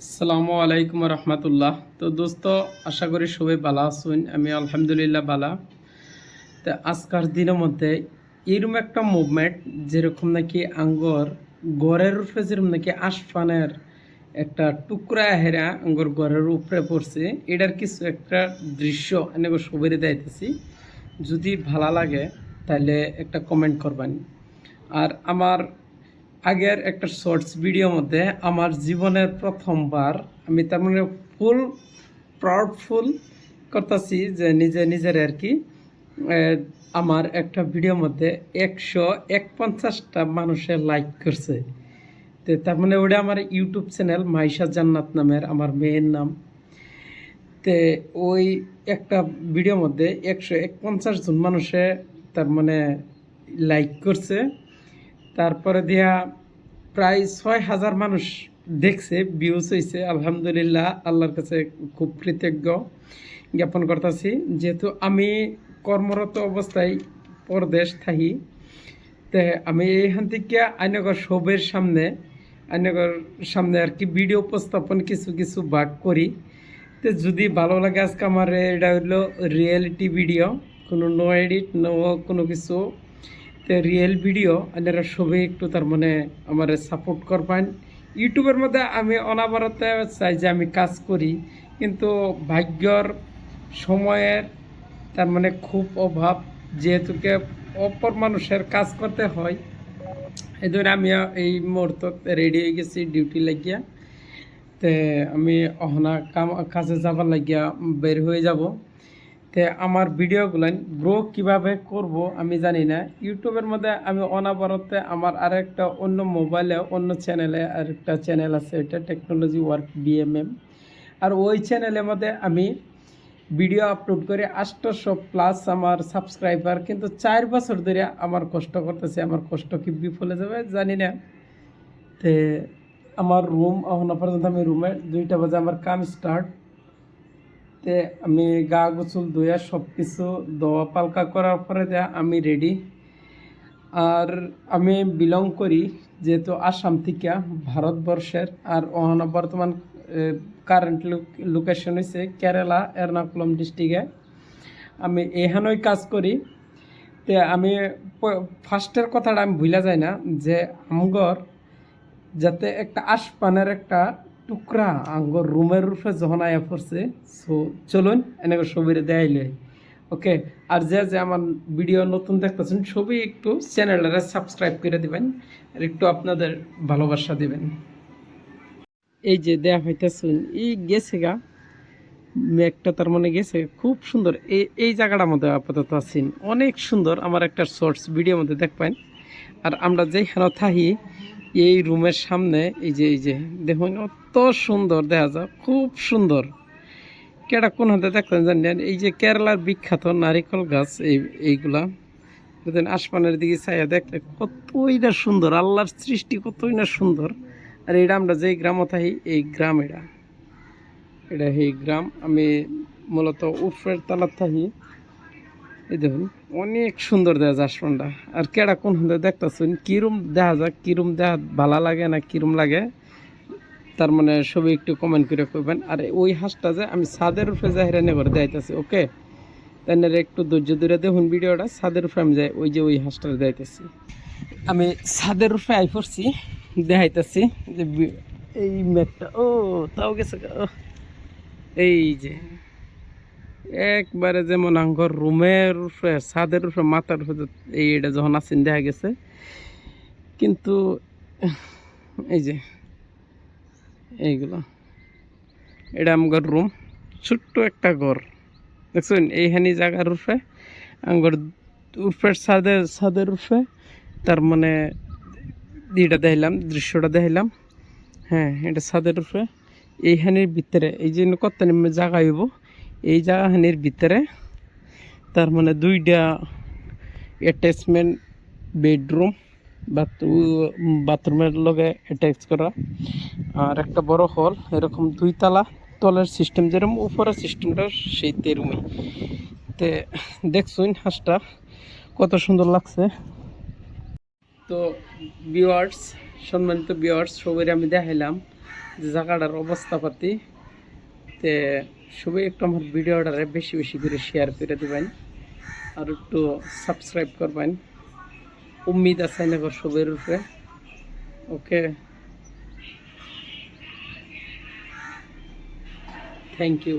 আসসালামু আলাইকুম রহমতুল্লাহ। তো দোস্ত, আশা করি সবাই ভালো আছেন। আমি আলহামদুলিল্লাহ ভালো। তো আজকের দিনের মধ্যে এরকম একটা মুভমেন্ট, যেরকম নাকি আঙ্গর গড়ের উপরে যেরকম নাকি আশফানের একটা টুকরা হেরা আঙ্গর গড়ের উপরে পড়ছে, এটার কিছু একটা দৃশ্য এনেকে সবাই দিতেছি। যদি ভালো লাগে তাহলে একটা কমেন্ট করবেন। আর আমার আগের একটা শর্টস ভিডিওর মধ্যে আমার জীবনের প্রথমবার আমি তার মানে ফুল প্রাউডফুল করতেছি যে নিজের আর কি। আমার একটা ভিডিওর মধ্যে 151টা মানুষের লাইক করছে। তো তার মানে ওটা আমার ইউটিউব চ্যানেল মাইশা জান্নাত নামের আমার মেয়ের নাম। তে ওই একটা ভিডিওর মধ্যে 151 জন মানুষে তার মানে লাইক করছে। তারপরে দিয়া প্রায় 6,000 মানুষ দেখছে, ভিউজ হয়েছে। আলহামদুলিল্লাহ, আল্লাহর কাছে খুব কৃতজ্ঞ জ্ঞাপন করতেছি। যেহেতু আমি কর্মরত অবস্থায় পরদেশ থাকি, তে আমি এইখান থেকে আইনগর সবের সামনে আর কি ভিডিও উপস্থাপন কিছু কিছু ভাগ করি। তো যদি ভালো লাগে, আজকে আমার এটা হলো রিয়েলিটি ভিডিও, কোনো নো এডিট নো কোনো কিছু। তো রিয়েল ভিডিও আপনারা সবাই একটু তার মানে আমার সাপোর্ট করবেন। ইউটিউবের মধ্যে আমি অনাবরতে চাই যে আমি কাজ করি, কিন্তু ভাগ্যর সময়ের তার মানে খুব অভাব, যেহেতুকে অপর মানুষের কাজ করতে হয়। এই ধরে আমি এই মুহূর্তে রেডি হয়ে গেছি ডিউটি লাগিয়া। তে আমি অহনা কাজে যাবার লাগিয়া বের হয়ে যাব। তে আমার ভিডিওগুলো গ্রো কিভাবে করব আমি জানি না। ইউটিউবের মধ্যে আমি অনাবরতে আমার আরেকটা অন্য মোবাইলে অন্য চ্যানেলে আরেকটা চ্যানেল আছে, এটা টেকনোলজি ওয়ার্ক বিএমএম। আর ওই চ্যানেলের মধ্যে আমি ভিডিও আপলোড করে 800+ আমার সাবস্ক্রাইবার, কিন্তু 4 বছর ধরে আমার কষ্ট করতেছে। আমার কষ্ট কি বিফলে যাবে জানি না। তে আমার রুম এখনো পর্যন্ত আমি রুমে 2টা বাজে আমার কাম স্টার্ট। তে আমি গা গোসল ধুয়ে সব কিছু দোয়া পালকা করার পরে আমি রেডি। আর আমি বিলং করি যেহেতু আসাম থেকে, ভারতবর্ষের। আর ওখানে বর্তমান কারেন্ট লোকেশন হয়েছে কেরালা, এর্নাকুলম ডিস্ট্রিক্টে। আমি এখানেই কাজ করি। তে আমি ফার্স্টের কথাটা আমি ভুলা যায় না যে আমগর যাতে একটা আশপানের একটা টুকরা আঙ্গর রুমের রূপে যখন আয়া পড়ছে। সো চলুন এনেকে ছবিরে দেখাইলে। ওকে। আর যে আমার ভিডিও নতুন দেখতেছেন সবই একটু চ্যানেলটা সাবস্ক্রাইব করে দিবেন, আর একটু আপনাদের ভালোবাসা দিবেন। এই যে দেয়া হইতেছেন এই গেছে গা মেঘটা, তার মানে গেছে খুব সুন্দর। এই জায়গাটার মধ্যে আপাতত আছেন অনেক সুন্দর। আমার একটা শর্টস ভিডিওর মধ্যে দেখবেন। আর আমরা যেখানে থাকি এই রুমের সামনে এই যে দেখুন, অত সুন্দর দেখা যায়, খুব সুন্দর। কেটা কোন হাতে দেখতেন জানেন? এই যে কেরালার বিখ্যাত নারিকেল গাছ, এইগুলা আসমানের দিকে ছায়া দেখলে কতই না সুন্দর, আল্লাহর সৃষ্টি কতই না সুন্দর। আর এটা আমরা যেই গ্রামে থাকি, এই গ্রাম এটা এই গ্রাম। আমি মূলত উফের তালার থাকি। এই দেখুন অনেক সুন্দর দেখা যায় আসমানটা। আর কেডা কোন হাতে দেখতেছেন কিরম দেখা যায়, কিরম দেখা ভালো লাগে না কিরম লাগে, তার মানে সবই একটু কমেন্ট করে করবেন। আর ওই হাঁসটা যে আমি ছাদের উপরে যাই হেরানি করে দেখাইতেছি। ওকে, তাই একটু ধৈর্য ধরে দেখুন ভিডিওটা। ছাদের উপরে আমি যাই, ওই যে ওই হাঁসটা দেখাইতেছি। আমি ছাদের উপরে আই পড়ছি, দেখাইতেছি যে এই মেঘটা ও তাও গেছে। এই যে একবারে যেমন আঙ্গর রুমের উপরে ছাদের উপরে মাথার উপরে এইটা যখন আসেন দেখা গেছে। কিন্তু এই যে এইগুলো, এটা আমার রুম, ছোট্ট একটা ঘর দেখছেন এইখানি জায়গার উপরে আমার উপরের ছাদের উপরে। তার মানে এটা দেখলাম, দৃশ্যটা দেখলাম। হ্যাঁ, এটা ছাদের উপরে এইখানের ভিতরে এই যে কত জায়গা হইব, এই জায়গাখানির ভিতরে তার মানে 2টা অ্যাটাচমেন্ট বেডরুম, বাথরুমের লগে অ্যাটাচ করা। আর একটা বড় হল, এরকম 2 তালা তলের সিস্টেম, যেরকম উপরের সিস্টেমটা সেই তেরুমই। তে দেখছুন হাঁসটা কত সুন্দর লাগছে। তো ভিউয়ার্স, সম্মানিত ভিউয়ার্স, সবাই আমি দেখাইলাম যে জায়গাটার অবস্থাপাতি। তে সবাই একটু আমার ভিডিওটারে বেশি বেশি করে শেয়ার করে দিবেন আর একটু সাবস্ক্রাইব করবেন। উম্মিদ আছে না সবের উপরে। ওকে, থ্যাংক ইউ।